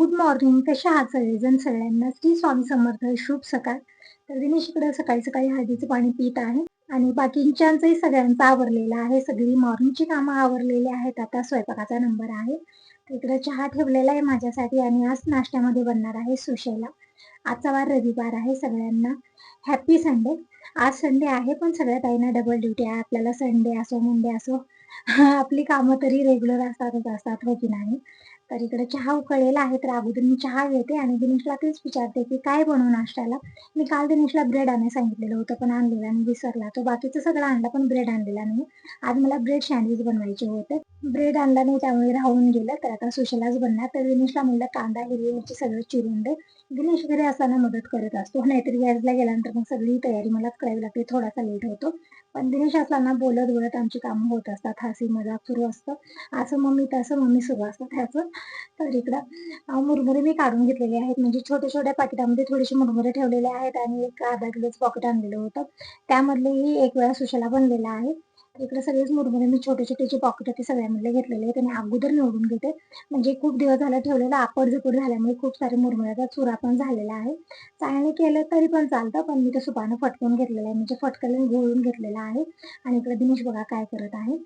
Good morning. कशा आहात सगळेजण? सगळ्यांना श्री स्वामी समर्थ. शुभ सकाळ. तर दिनेश इकडं सकाळी-सकाळी हळदीचं पाणी पीत आहे आणि बाकीच्यांचंही सगळ्यांचं आवरलेलं आहे. सगळी मॉर्निंगची कामं आवरलेली आहेत. आता स्वयंपाकाचा नंबर आहे. तर इकडे चहा ठेवलेला आहे माझ्यासाठी आणि आज नाश्त्यामध्ये बनणार आहे सुशेला. आजचा वार रविवार आहे. सगळ्यांना हॅपी संडे. आज संडे आहे, पण सगळ्या ताईंना डबल ड्युटी आहे. आपल्याला संडे असो, मंडे असो आपली कामं तरी रेग्युलर असतातच असतात, हो की नाही? तर इकडे चहा उकळलेला आहे, तर अगोदर मी चहा घेते आणि दिनेशला तेच विचारते, की काय बनवू नाश्त्याला? मी काल दिनेशला ब्रेड आणायला सांगितलेलं होतं, पण आणलेला आणि विसरला. तो बाकीचं सगळं आणलं, पण ब्रेड आणलेला नाही. आज मला ब्रेड सँडविच बनवायचे होते. ब्रेड आणला नाही, त्यामुळे राहून गेलं. तर आता सुशेलाच बनणार. तर दिनेशला म्हणलं कांदा, हिरवी मिरची सगळं चिरून दे. दिनेश घरी असताना मदत करत असतो. नाहीतर गॅरेजला गेल्यानंतर मग सगळी तयारी मलाच करावी लागते. थोडासा लेट होतो. पण दिनेश असताना बोलत-बोलत आमची कामं होत असतात. हसी मजाक सुरू असतं. असं मम्मी, तसं मम्मी सुरू असतं त्याचं. तर इकडं मुरमुरे मी काढून घेतलेले आहेत. म्हणजे छोट्या-छोट्या पाकिटामध्ये थोडेसे मुरमुरे ठेवलेले आहेत आणि एक अर्धा किलोचं पॉकेट आणलेलं होतं. त्यामधलेही एक वेळा सुशेला बनलेला आहे. तर इकडे सगळेच मुरमुरे मी छोटे-छोटे जे पॉकेट होते सगळ्यामधले घेतलेले आहेत आणि अगोदर निवडून घेते. म्हणजे खूप दिवस झालं ठेवलेलं आपट-झपट झाल्यामुळे खूप सारे मुरमुऱ्याचा चुरा पण झालेला आहे. चाळणी केलं तरी पण चालतं, पण मी ते सुपानं फटकून घेतलेलं आहे. म्हणजे फटकन घोळून घेतलेला आहे. आणि इकडे दिनेश बघा काय करत आहे.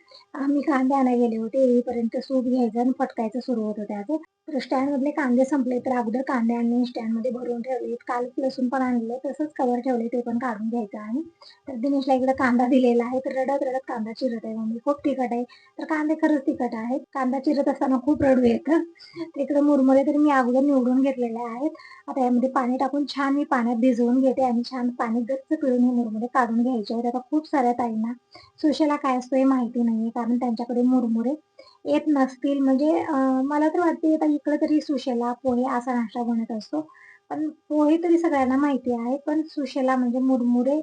मी कांदे आणायला गेले होते. येईपर्यंत सूप घ्यायचं आणि फटकायचं सुरू होतं त्याचं. तर स्टँडमधले कांदे संपले, तर अगोदर कांदे आणले स्टँडमध्ये भरून ठेवले. काल लसूण पण आणलं, तसंच कव्हर ठेवले, ते पण काढून घ्यायचं आहे. तर दिनेशला इकडे कांदा दिलेला आहे, तर रडत-रडत कांदा चिरत आहे. मम्मी खूप तिखट आहे. तर कांदे खरंच तिखट आहेत. कांदा चिरत असताना खूप रडू येतं. तर इकडे मुरमुरे तर मी अगोदर निवडून घेतलेले आहेत. आता यामध्ये पाणी टाकून छान मी पाण्यात भिजवून घेते आणि छान पाणी गच्च पिळून हे मुरमुरे काढून घ्यायचे आहेत. आता खूप साऱ्या ताईंना सुशेला काय असतो हे माहिती नाहीये, कारण त्यांच्याकडे मुरमुरे येत नसतील. म्हणजे मला तर वाटते आता इकडे तरी सुशेला, पोहे असा नाश्ता बनत असतो. पण पोहे तरी सगळ्यांना माहिती आहे, पण सुशेला म्हणजे मुरमुरे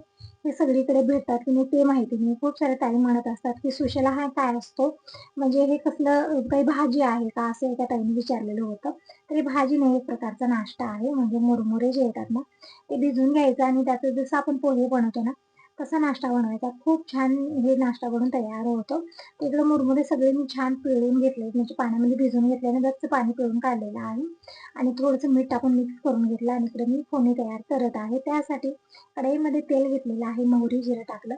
हे सगळीकडे भेटतात की नाही ते माहिती नाही. खूप साऱ्या ताई म्हणत असतात, की सुशेला हा काय असतो? म्हणजे हे कसलं काही भाजी आहे का? असं एका ताईने विचारलेलं होतं. तर ही भाजी नाही, एक प्रकारचा नाश्ता आहे. म्हणजे मुरमुरे जे येतात ना, ते भिजवून घ्यायचं आणि त्याचं जसं आपण पोहे बनवतो ना, तसा नाश्ता बनवायचा. खूप छान हे नाश्ता बनून तयार होतो. इकडे मुरमुरे सगळे मी छान पिळून घेतले, म्हणजे पाण्यामध्ये भिजवून घेतल्याने गच्च पाणी पिळून काढलेलं आहे आणि थोडंसं मीठ टाकून मिक्स करून घेतलं आणि इकडे मी फोडणी तयार करत आहे. त्यासाठी कढईमध्ये तेल घेतलेलं आहे, मोहरी, जिरं टाकलं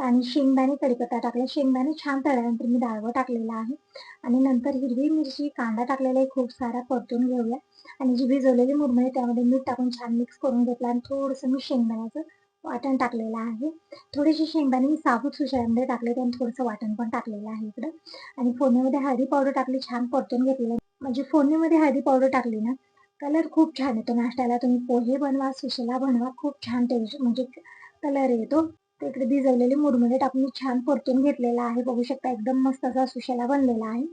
आणि शेंगदाणे, कढीपत्ता टाकला. शेंगदाणे छान तळल्यानंतर मी डाळवं टाकलेलं आहे आणि नंतर हिरवी मिरची, कांदा टाकलेला आहे खूप सारा, परतून घेऊया आणि जी भिजवलेली मुरमुरे त्यामध्ये मीठ टाकून छान मिक्स करून घेतलं आणि थोडंसं मी शेंगदाण्याचं वाटण टाकलेलं आहे. थोडेसे शेंगदाणे मी साबूत सुशामध्ये टाकले आणि थोडंसं वाटण पण टाकलेलं आहे इकडं आणि फोडणीमध्ये हळदी पावडर टाकली, छान परतून घेतलेलं. म्हणजे फोडणीमध्ये हळदी पावडर टाकली ना, कलर खूप छान येतो नाश्त्याला. तुम्ही पोहे बनवा, सुशेला बनवा, खूप छान टेस्ट म्हणजे कलर येतो. तर इकडे भिजवलेले मुरमुरे टाकून मी छान परतून घेतलेला आहे. बघू शकता एकदम मस्त असा सुशेला बनलेला आहे.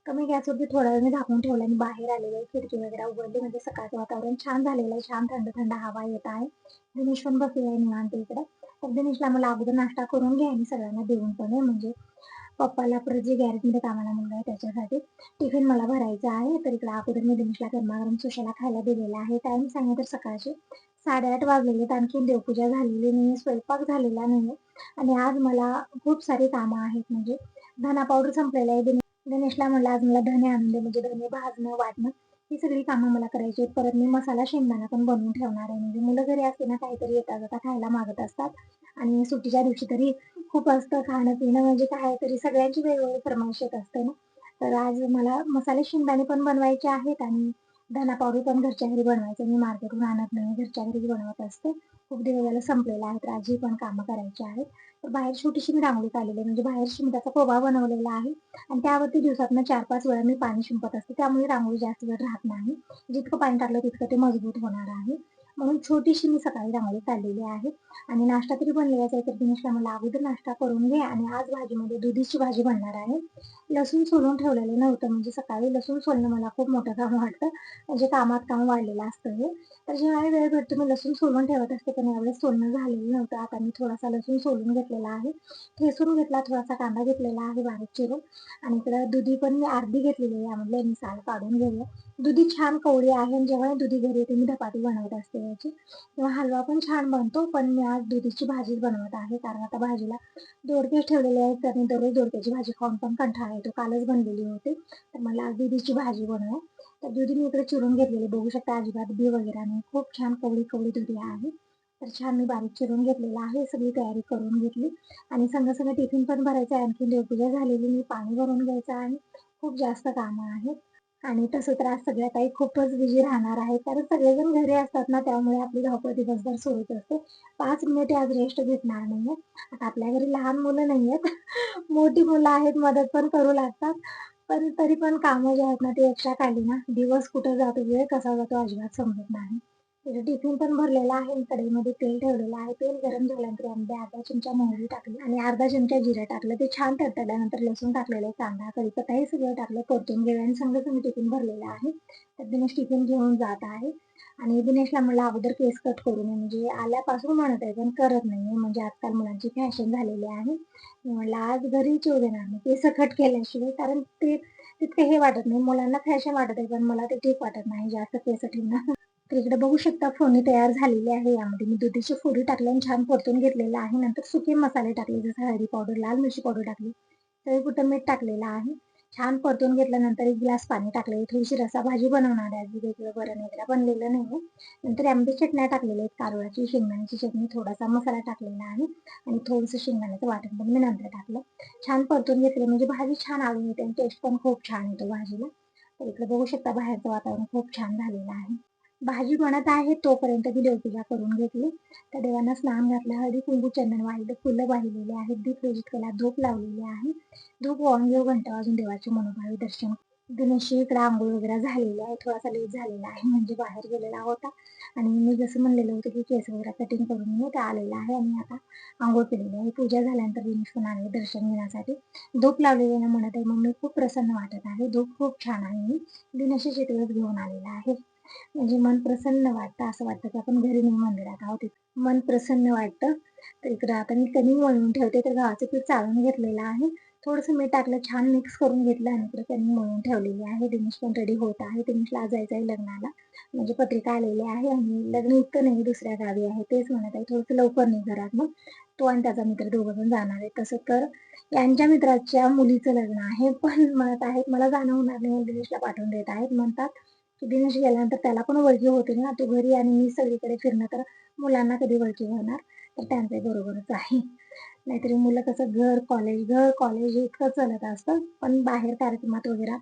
कमी गॅसवरती थोडा वेळ मी झाकून ठेवलं आणि बाहेर आलेले आहे. खिडकी वगैरे उघडली, म्हणजे सकाळचं वातावरण छान झालेलं आहे. छान थंड-थंड हवा येत आहे. दिनेश पण बसलेला आहे निवांत इकडे. तर दिनेशला मला अगोदर नाश्ता करून घे आणि सगळ्यांना देऊन पण ये, म्हणजे पप्पाला परत जे गॅरेजमध्ये कामाला मुलगा आहे त्याच्यासाठी टिफिन मला भरायचा आहे. तर इकडे अगोदर मी दिनेशला गरमागरम सुशेला खायला दिलेला आहे. टाईम सांगा तर सकाळचे 8:30 वाजलेले आहेत. आणखीन देवपूजा झालेली नाहीये, स्वयंपाक झालेला नाहीये आणि आज मला खूप सारी कामं आहेत. म्हणजे धना पावडर संपलेला आहे. दिनेशला म्हणलं आज मला धने आणून दे, म्हणजे धने भाजणं, वाटणं ही सगळी कामं मला करायची आहेत. परत मी मसाला शेंगदाणा पण बनवून ठेवणार आहे. म्हणजे मुलं घरी असते ना, काहीतरी येता-जाता खायला मागत असतात आणि सुट्टीच्या दिवशी तरी खूप असतं खाणं-पिणं, म्हणजे काय तरी सगळ्यांची वेगवेगळी फर्माईश येत असते ना. तर आज मला मसाले शेंगदाणे पण बनवायचे आहेत आणि धना पावडर पण घरच्या घरी बनवायचं. मी मार्केटहून आणत नाही, घरच्या घरीच बनवत असते. खूप दिवस झालं संपलेला आहे, तर आज ही पण कामं करायची आहेत. तर बाहेर छोटीशी मी रांगोळी काढलेली आहे, म्हणजे बाहेर शिंपल्याचा कोबा बनवलेला आहे आणि त्यावरती दिवसातनं 4-5 वेळा मी पाणी शिंपत असते. त्यामुळे रांगोळी जास्त वेळ राहत नाही. जितकं पाणी टाकलं तितकं ते मजबूत होणार आहे. म्हणून छोटीशी मी सकाळी रांगोळी काढलेली आहे आणि नाश्ता तरी बनलेलाच आहे. तर दिनेशला म्हणलं अगोदर नाश्ता करून घे आणि आज भाजीमध्ये दुधीची भाजी बनणार आहे. लसूण सोलून ठेवलेलं नव्हतं, म्हणजे सकाळी लसूण सोलणं मला खूप मोठं काम वाटतं. म्हणजे कामात काम वाढलेलं असतं हे. तर जेव्हाही वेळ भेटतो मी लसूण सोलून ठेवत असते, पण यावेळेस सोलणं झालेलं नव्हतं. आता मी थोडासा लसूण सोलून घेतलेला आहे. ठेचून घेतला, थोडासा कांदा घेतलेला आहे बारीक चिरून आणि इकडं दुधी पण मी अर्धी घेतलेली आहे. यामधले मी साल काढून घेऊया. दुधी छान कवळी आहे आणि जेव्हा दुधी घरी येते मी धपाटी बनवत असते याची. तेव्हा हलवा पण छान बनतो. पण मी आज दुधीची भाजीच बनवत आहे, कारण आता भाजीला दोडके ठेवलेले आहेत आणि दररोज दोडक्याची भाजी खाऊन पण कंटाळा येतो. कालच बनलेली होती. तर मला आज दुधीची भाजी बनवूया. तर दुधी मी इकडे चिरून घेतलेली बघू शकता, अजिबात बी वगैरे नाही, खूप छान कवळी कवळी दुधी आहे. तर छान मी बारीक चिरून घेतलेलं आहे, सगळी तयारी करून घेतली आणि संग टिफिन पण भरायचं आहे, आणखी देवपूजा झालेली, मी पाणी भरून घ्यायचं आहे, खूप जास्त कामं आहेत. आणि तसं तर आज सगळ्या काही खूपच बिझी राहणार आहे, कारण सगळेजण घरी असतात ना, त्यामुळे आपली धावपळ दिवसभर सुरूच असते. 5 मिनिटे आज रेस्ट घेतणार नाहीये. आता आपल्या घरी लहान मुलं नाहीयेत, मोठी मुलं आहेत, मदत पण करू लागतात. पण तरी पण कामं जी आहेत ना, ती एक्स्ट्रा काढली ना, दिवस कुठं जातो, वेळ कसा जातो अजिबात समजत नाही. त्याचं टिफिन पण भरलेला आहे, कढईमध्ये तेल ठेवलेलं आहे. तेल गरम झाल्यानंतर त्यामध्ये अर्धा चमचा मोहरी टाकली आणि अर्धा चमचा जिरं टाकलं. ते छान तडतडल्यानंतर लसूण टाकलेलं आहे, कांदा, कढीपत्ता हे सगळं टाकलं, परतून घेऊया आणि संग टिफिन भरलेलं आहे. तर दिनेश टिफिन घेऊन जात आहे आणि दिनेशला म्हणलं अगोदर केस कट करू नये, म्हणजे आल्यापासून म्हणत आहे, पण करत नाहीये. म्हणजे आजकाल मुलांची फॅशन झालेली आहे. मी म्हटलं आज घरीच येऊ देणार नाही केस कट केल्याशिवाय, कारण ते तितकं हे वाटत नाही. मुलांना फॅशन वाटत आहे, पण मला ते ठीक वाटत नाही जास्त केस ठेवणं. तर इकडे बघू शकता फोडणी तयार झालेली आहे. यामध्ये मी दुधीची फोडणी टाकली आणि छान परतून घेतलेलं आहे. नंतर सुके मसाले टाकले, जसं हळदी पावडर, लाल मिरची पावडर टाकली, चवीपुरतं मीठ टाकलेलं आहे. छान परतून घेतल्यानंतर 1 ग्लास पाणी टाकले. थोडीशी रसाभाजी बनवणार आहे, अगदी वेगळं बरं वगैरे बनलेलं नाहीये. नंतर यामध्ये चटण्या टाकलेल्या आहेत, कारळाची, शेंगदाण्याची चटणी, थोडासा मसाला टाकलेला आहे आणि थोडंसं शेंगदाण्याचं वाटण पण मी नंतर टाकलं. छान परतून घेतलं म्हणजे भाजी छान आवडून येते आणि टेस्ट पण खूप छान येतो भाजीला. तर इकडे बघू शकता बाहेरचं वातावरण खूप छान झालेलं आहे. भाजी बनत आहे तोपर्यंत मी देवपूजा करून घेतली. त्या देवांना स्नान घातलं, हळदी, कुंकू, चंदन वाहिलं, फुलं वाहिलेली आहेत, दीप प्रज्वलित केला, धूप लावलेली आहे. धूप वाहून घेऊ, घंटा वाजून देवाचे मनोभावे दर्शन. दिनेशची इकडे अंघोळ वगैरे झालेली आहे. थोडासा लेट झालेला आहे, म्हणजे बाहेर गेलेला होता आणि मी जसं म्हणलेलं होतं की केस वगैरे कटिंग करून घेऊ, ते आलेला आहे आणि आता अंघोळ केलेली आहे. पूजा झाल्यानंतर दिनेश पण आले दर्शन घेण्यासाठी. धूप लावलेली ना म्हणत आहे, मम्मी खूप प्रसन्न वाटत आहे, धूप खूप छान आहे. मी दिनेशच्या चित्रच घेऊन आलेला आहे. म्हणजे मन प्रसन्न वाटतं, असं वाटतं की आपण घरी नाही मंदिरात आहोत. मन प्रसन्न वाटतं. तर इकडं आता मी कणिक मळून ठेवते, तर गव्हाचं पीठ चाळून घेतलेलं आहे. थोडंसं मीठ टाकलं, छान मिक्स करून घेतलं आणि इकडे कणिक मळून ठेवलेली आहे. दिनेश पण रेडी होत आहे. दिनेशला आज जायचं आहे लग्नाला, म्हणजे पत्रिका आलेली आहे आणि लग्न इथं नाही, दुसऱ्या गावी आहे. तेच म्हणत आहे थोडंसं लवकर नाही घरात, मग तो आणि त्याचा मित्र दोघं जण जाणार आहे. तसं तर यांच्या मित्राच्या मुलीचं लग्न आहे, पण म्हणत आहेत मला जाणं होणार नाही, दिनेशला पाठवून देत आहेत. म्हणतात की दिनेश गेल्यानंतर त्याला पण ओळखी होते ना, तो घरी आणि मी सगळीकडे फिरणं, तर मुलांना कधी ओळखी होणार. तर त्यांचंही बरोबरच आहे. नाहीतरी मुलं कसं घर कॉलेज इतकं चालत असतं, पण बाहेर कार्यक्रमात वगैरे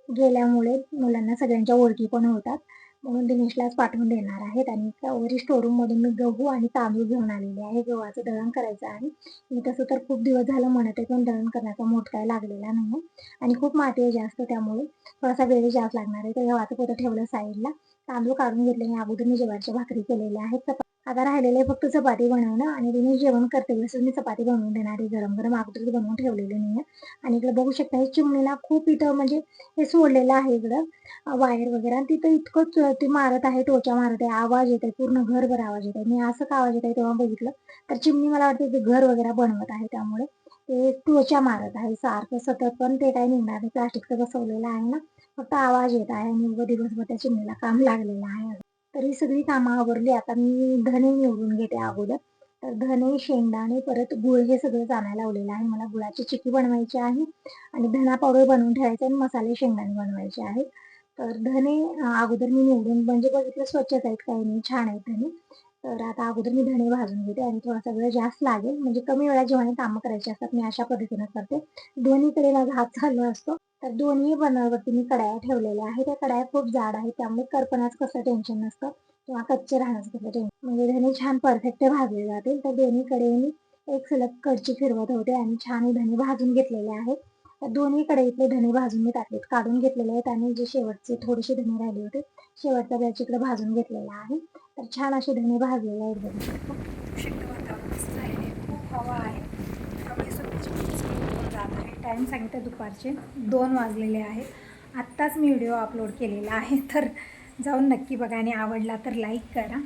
गेल्यामुळे मुलांना सगळ्यांच्या ओळखी पण होतात. म्हणून दिनेशलाच पाठवून देणार आहेत आणि वरी स्टोरूम मधून मी गहू आणि तांदूळ घेऊन आलेले आहे. गव्हाचं दळण करायचं आहे. मी तसं तर खूप दिवस झालं म्हणत आहे, पण दळण करण्याचा मूड काय लागलेला नाही आणि खूप माती आहे जास्त, त्यामुळे थोडासा वेळ जास्त लागणार आहे. तर गव्हाचं पोतं ठेवलं साईडला, तांदूळ काढून घेतले आणि अगोदर मी ज्वारीच्या भाकरी केलेल्या आहेत. आता राहिलेलं आहे फक्त चपाती बनवणं आणि दिनेश जेवण करते वेळेस मी चपाती बनवून देणार आहे गरम गरम, अगोदर बनवून ठेवलेली नाहीये. आणि इकडे बघू शकता, हे चिमणीला खूप इथं म्हणजे हे सोडलेलं आहे इकडं वायर वगैरे, आणि तिथं इतकं ते मारत आहे, टोचा मारत आहे, आवाज येत आहे, पूर्ण घरभर आवाज येत आहे. मी असं का आवाज येत आहे तेव्हा बघितलं, तर चिमणी मला वाटतं ते घर वगैरे बनवत आहे, त्यामुळे ते टोचा मारत आहे सारखं सतत. पण ते काही निघणार नाही, प्लास्टिकचं बसवलेलं आहे ना, फक्त आवाज येत आहे आणि उभं दिवसभर त्या चिमणीला काम लागलेलं आहे. तर ही सगळी कामं आवरली. आता मी धने निवडून घेते अगोदर. तर धने, शेंगदाणे, परत गूळ हे सगळं आणायला लावलेलं आहे. मला गुळाची चिक्की बनवायची आहे आणि धना पावडर बनवून ठेवायचं आणि मसाले शेंगदाणे बनवायचे आहेत. तर धने अगोदर मी निवडून म्हणजे बघितलं स्वच्छच आहेत, काही नाही, छान आहेत धने. तर आता अगोदर मी धने भाजून घेते आणि थोडासा वेळ जास्त लागेल, म्हणजे कमी वेळात जेव्हा कामं करायची असतात मी अशा पद्धतीनं करते. दोन्हीकडे माझा हात चालू असतो. तर दोन्ही बनावरती मी कढाया ठेवलेल्या आहेत. त्या कढाया खूप जाड आहेत, त्यामुळे करपण्याचं कसं टेन्शन नसतं किंवा कच्चे राहण्याचं कसं टेन्शन, म्हणजे धने छान परफेक्ट भाजले जातील. तर दोन्हीकडे मी एक सलग कढची फिरवत होते आणि छान हे धने भाजून घेतलेले आहेत. तर दोन्ही कढईतले धने भाजून मी टाकलेत, काढून घेतलेले आहेत आणि जे शेवटचे थोडेसे धने राहिले होते, शेवटचा बॅच इकडे भाजून घेतलेला आहे. तर छान असे धने भाजलेले आहेत, बघू शकता. वातावरण मस्त झालेलं आहे, खूप हवा आहे, त्यामुळे स्वतःची जात आहे. टाईम सांगितलं दुपारचे 2 वाजलेले आहेत. आत्ताच मी व्हिडिओ अपलोड केलेला आहे, तर जाऊन नक्की बघा आणि आवडला तर लाईक करा.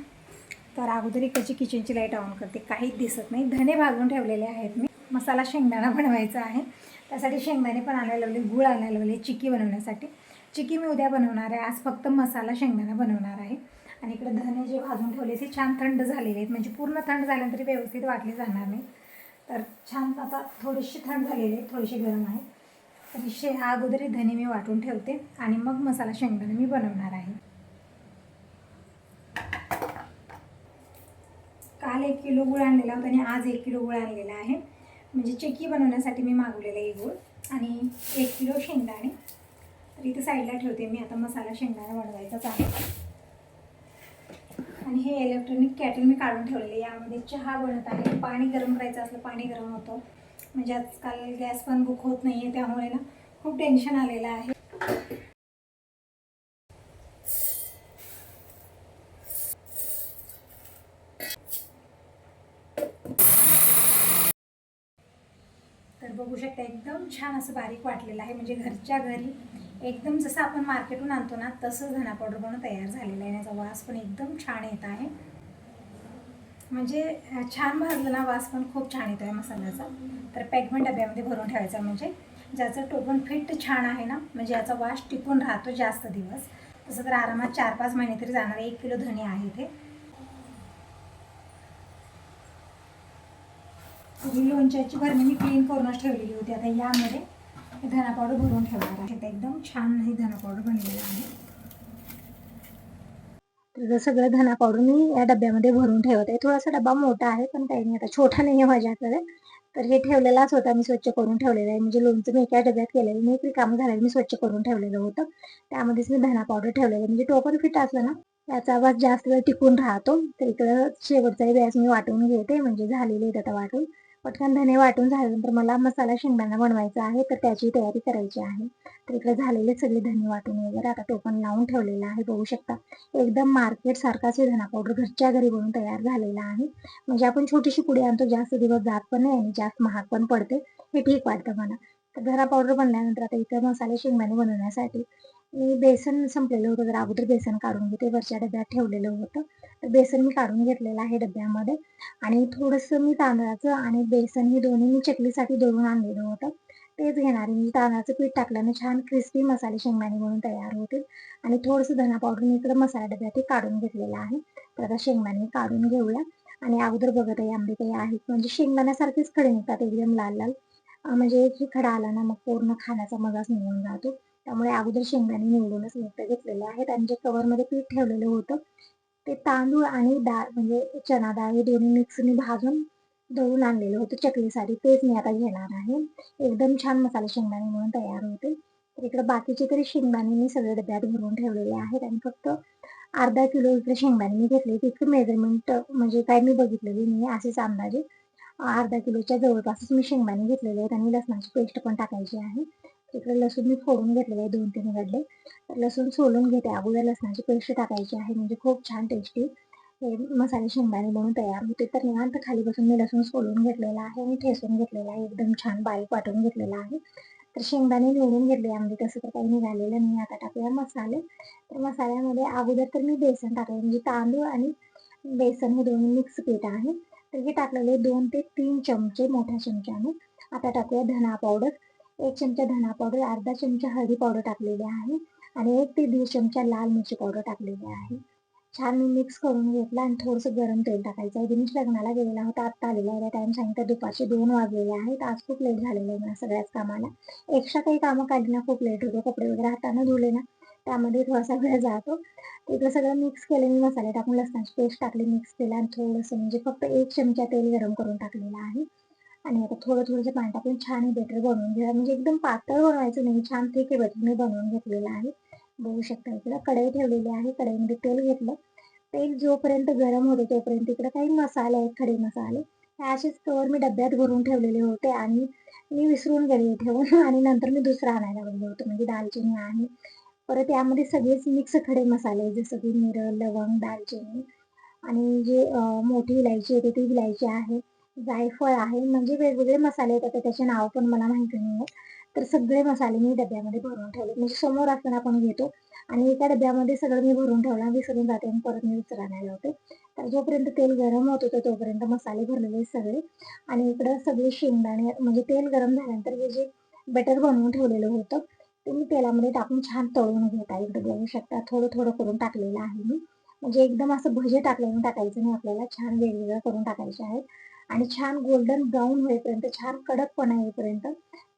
तर अगोदर इकडची किचनची लाईट ऑन करते, काहीच दिसत नाही. धने भाजून ठेवलेले आहेत मी. मसाला शेंगदाणा बनवायचा आहे, त्यासाठी शेंगदाणे पण आणायला लावले, गूळ आणायला लावले चिक्की बनवण्यासाठी. चिक्की मी उद्या बनवणार आहे, आज फक्त मसाला शेंगदाणा बनवणार आहे. आणि इकडे धने जे भाजून ठेवले ते छान थंड झालेले आहेत, म्हणजे पूर्ण थंड झाल्यानंतर व्यवस्थित वाटले जाणार नाही. तर छान आता थोडीशी थंड झालेली आहे, थोडीशी गरम आहे. तर अगोदर धने मी वाटून ठेवते आणि मग मसाला शेंगदाणे मी बनवणार आहे. काल 1 किलो गूळ आणलेला होता आणि आज 1 किलो गूळ आणलेला आहे. म्हणजे चिक्की बनवण्यासाठी मी मागवलेला आहे गूळ आणि 1 किलो शेंगदाणे. तर इथे साईडला ठेवते मी. आता मसाला शेंगदाणे बनवायचाच आहे. आणि हे इलेक्ट्रॉनिक कॅटल मी काढून ठेवलेले. यामध्ये चहा बनत आहे. पाणी गरम करायचं असलं पाणी गरम होतं. म्हणजे आजकाल गॅस पण बुक होत नाही आहे, त्यामुळे ना खूप टेन्शन आलेलं आहे. तर बघू शकता एकदम छान असं बारीक वाटलेलं आहे. म्हणजे घरच्या घरी एकदम जसं आपण मार्केटहून आणतो ना तसं धना पावडर बनवून तयार झालेलं आहे. याचा वास पण एकदम छान येत आहे. म्हणजे छान भाजलं ना वास पण खूप छान येतो आहे मसाल्याचा. तर पॅकमेंट डब्यामध्ये भरून ठेवायचा. म्हणजे ज्याचं टोपण फिट छान आहे ना, म्हणजे याचा वास टिकून राहतो जास्त दिवस. तसं तर आरामात 4-5 महिने तरी जाणार. 1 किलो धने आहे ते. लोणच्याची भरणी मी क्लीन करूनच ठेवलेली होती. आता यामध्ये धना पावडर भरून ठेवणार आहे. तर एकदम छान हे धना पावडर बनलेलं आहे. तर सगळं धना पावडर मी या डब्यामध्ये भरून ठेवत आहे. थोडासा डबा मोठा आहे पण काही नाही, आता छोटा नाही आहे माझ्याकडे. तर हे ठेवलेलाच होता, मी स्वच्छ करून ठेवलेलं आहे. म्हणजे लोणचं मी एका डब्यात केलेलं नाही, रिकामं झालेलं मी स्वच्छ करून ठेवलेलं होतं. त्यामध्येच मी धना पावडर ठेवलेलं. म्हणजे टोपण फिट असलं ना याचा आवाज जास्त वेळ टिकून राहतो. तर इकडं शेवटचाही गॅस मी वाटून घेते. म्हणजे झालेले आहेत आता वाटून. पटकन धने वाटून झाल्यानंतर मला मसाला शेंगदाणा बनवायचा आहे, तर त्याची तयारी करायची आहे. तर इकडे झालेले सगळे धने वाटून वगैरे आता टोपण लावून ठेवलेलं आहे. बघू शकता एकदम मार्केट सारखाच हे धना पावडर घरच्या घरी बनवून तयार झालेला आहे. म्हणजे आपण छोटीशी पुडी आणतो, जास्त दिवस जात पण नाही आणि जास्त महाग पण पडते. हे ठीक वाटतं मला. तर धना पावडर बनल्यानंतर आता इथं मसाले शेंगदाणे बनवण्यासाठी मी बेसन संपलेलं होतं, तर अगोदर बेसन काढून घेते. वरच्या डब्यात ठेवलेलं होतं. तर बेसन मी काढून घेतलेलं आहे डब्यामध्ये आणि थोडंसं मी तांदळाचं आणि बेसन हे दोन्ही मी चकलीसाठी दळून आणलेलं होतं. तेच घेणार आहे. मी तांदळाचं पीठ टाकल्याने छान क्रिस्पी मसाले शेंगदाणे म्हणून तयार होतील आणि थोडंसं धना पावडर मी इकडे मसाला डब्यात काढून घेतलेलं आहे. तर आता शेंगदाणे काढून घेऊया आणि अगोदर बघत आहे आंबे काही आहेत. म्हणजे शेंगदाण्यासारखेच खडे निघतात एकदम लाल लाल. म्हणजे एक खडा आला ना मग पूर्ण खाण्याचा मजाच निघून जातो. त्यामुळे अगोदर शेंगदाणे निवडूनच मोठे घेतलेले आहेत आणि जे कवरमध्ये पीठ ठेवलेलं होतं ते तांदूळ आणि डाळ म्हणजे चना डाळ हे दोन्ही मिक्स मी भाजून दळून आणलेलं होतं चकलीसाठी. तेच मी आता घेणार आहे. एकदम छान मसाले शेंगदाणे म्हणून तयार होतील. तर इकडे बाकीचे तरी शेंगदाणे मी सगळे डब्यात भरून ठेवलेले आहेत आणि फक्त अर्धा किलो इकडे शेंगदाणे मी घेतले. तितकं मेजरमेंट म्हणजे काय मी बघितलेली नाही, असेच अंदाजे अर्धा किलोच्या जवळपासच मी शेंगदाणे घेतलेले आहेत आणि लसणाची पेस्ट पण टाकायची आहे. इकडे लसूण मी फोडून घेतलेलं आहे 2-3 गड्डे. तर लसूण सोलून घेते. अगोदर लसणाची पेस्ट टाकायची आहे. म्हणजे खूप छान टेस्टी हे मसाले शेंगदाणे बनवून तयार होते. तर निवांत खाली बसून मी लसूण सोलून घेतलेला आहे आणि ठेचून घेतलेला आहे. एकदम छान बारीक वाटून घेतलेला आहे. तर शेंगदाणे निवडून घेतले आंबे, तसं तर काही निघालेलं नाही. आता टाकूया मसाले. तर मसाल्यामध्ये अगोदर तर मी बेसन टाकलं. म्हणजे तांदूळ आणि बेसन हे दोन्ही मिक्स पीठ आहे. तर हे टाकलेले 2 ते 3 चमचे मोठ्या चमच्याने. आता टाकूया धना पावडर. 1 चमचा धना पावडर, अर्धा चमचा हळदी पावडर टाकलेली आहे आणि 1 ते 1.5 चमचा लाल मिरची पावडर टाकलेली आहे. छान मी मिक्स करून घेतलं आणि थोडंसं गरम तेल टाकायचं आहे. दिनेश लग्नाला गेलेला होता, आत्ता आलेला आहे. टाईम सांगितलं दुपारचे 2 वाजलेले आहेत. आज खूप लेट झालेलं आहे मला सगळ्याच कामाला. एक्स्ट्रा काही कामं काढली ना खूप लेट होतो. कपडे वगैरे हाताने धुले ना त्यामध्ये थोडासा वेळ जातो. इकडं सगळं मिक्स केलं मी, मसाले टाकून लसणाची पेस्ट टाकली, मिक्स केलं आणि थोडंसं म्हणजे फक्त 1 चमचा तेल गरम करून टाकलेलं आहे. आणि आता थोडं-थोडंसं पाणी टाकून छान हे बेटर बनवून घ्या. म्हणजे एकदम पातळ बनवायचं नाही, छान थिक हे बेटर मी बनवून घेतलेलं आहे. बघू शकता इकडं कढई ठेवलेली आहे. कढईमध्ये तेल घेतलं. तेल जोपर्यंत गरम होते तोपर्यंत इकडे काही मसाले आहेत, खडे मसाले. हे असेच कवर मी डब्यात भरून ठेवलेले होते आणि मी विसरून गेले ठेवून आणि नंतर मी दुसरं आणायला गेले होते. म्हणजे दालचिनी आहे. परत यामध्ये सगळेच मिक्स खडे मसाले जसं की मिरं, लवंग, दालचिनी आणि जे मोठी इलायची येते ती इलायची आहे. जायफळ आहे. म्हणजे वेगवेगळे मसाले येतात, तर त्याचे नाव पण मला माहिती नाहीये. तर सगळे मसाले मी डब्यामध्ये भरून ठेवले. म्हणजे समोर असताना आपण घेतो आणि एका डब्यामध्ये सगळं मी भरून ठेवलं. विसरून जाते आणि परत मी दुसरं आणायला होते. तर जोपर्यंत तेल गरम होत होतं तोपर्यंत मसाले भरलेले सगळे आणि इकडं सगळे शेंगदाणे म्हणजे तेल गरम झाल्यानंतर हे जे बटर बनवून ठेवलेलं होतं, ते मी तेलामध्ये टाकून छान तळून घेत आहे. इकडे बघू शकता थोडं-थोडं करून टाकलेलं आहे मी. म्हणजे एकदम असं भजे टाकल्याने टाकायचं नाही आपल्याला, छान वेगवेगळं करून टाकायचे आहेत. आणि छान गोल्डन ब्राऊन होईपर्यंत, छान कडकपणा येईपर्यंत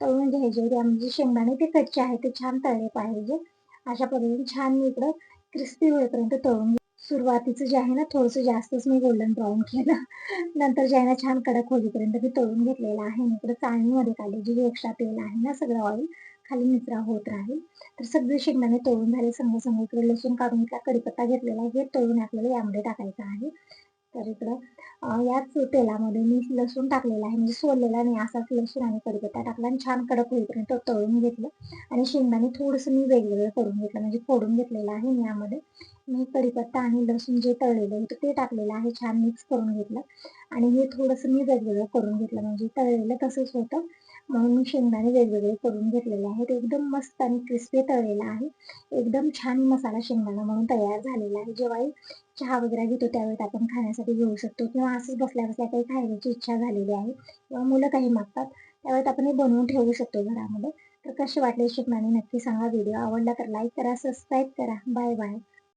तळून घ्यायचे. त्यामध्ये शेंगदाणे ते कच्चे आहेत ते छान तळले पाहिजे. अशा पद्धतीने छान मी इकडं क्रिस्पी होईपर्यंत तळून सुरुवातीचं जे आहे ना थोडंसं जास्तच मी गोल्डन ब्राऊन केलं. नंतर जे आहे ना छान कडक होईपर्यंत मी तळून घेतलेलं आहे. इकडे चाळणीमध्ये काढले जे एक्स्ट्रा तेल आहे ना सगळं ऑइल खाली निचरा होत राहील. तर सगळे शेंगदाणे तळून झाले संग इकडे लसूण काढून घेतला, कढीपत्ता घेतलेला आहे. हे तळून आपल्याला यामध्ये टाकायचं आहे. तर इकडं याच तेलामध्ये मी लसूण टाकलेला आहे, म्हणजे सोललेला नाही असाच लसूण आणि कढीपत्ता टाकला आणि छान कडक होईपर्यंत तळून घेतलं आणि शेंगदाणे थोडंसं मी वेगवेगळं करून घेतलं, म्हणजे फोडून घेतलेलं आहे. मी यामध्ये मी कढीपत्ता आणि लसूण जे तळलेलं होतं ते टाकलेलं आहे, छान मिक्स करून घेतलं आणि हे थोडंसं मी वेगवेगळं करून घेतलं, म्हणजे तळलेलं तसंच होतं म्हणून मी शेंगदाणे वेगवेगळे करून घेतलेले आहेत. एकदम मस्त आणि क्रिस्पी तळलेला आहे. एकदम छान मसाला शेंगदाणा म्हणून तयार झालेला आहे. जेव्हाही चहा वगैरे घेतो त्यावेळेस आपण खाण्यासाठी घेऊ शकतो किंवा असंच बसल्या-बसल्या काही खाण्याची इच्छा झालेली आहे किंवा मुलं काही मागतात, त्यावेळेस आपण हे बनवून ठेवू शकतो घरामध्ये. तर कसे वाटले शेंगदाणे नक्की सांगा. व्हिडिओ आवडला तर लाईक करा, सबस्क्राईब करा. Bye bye.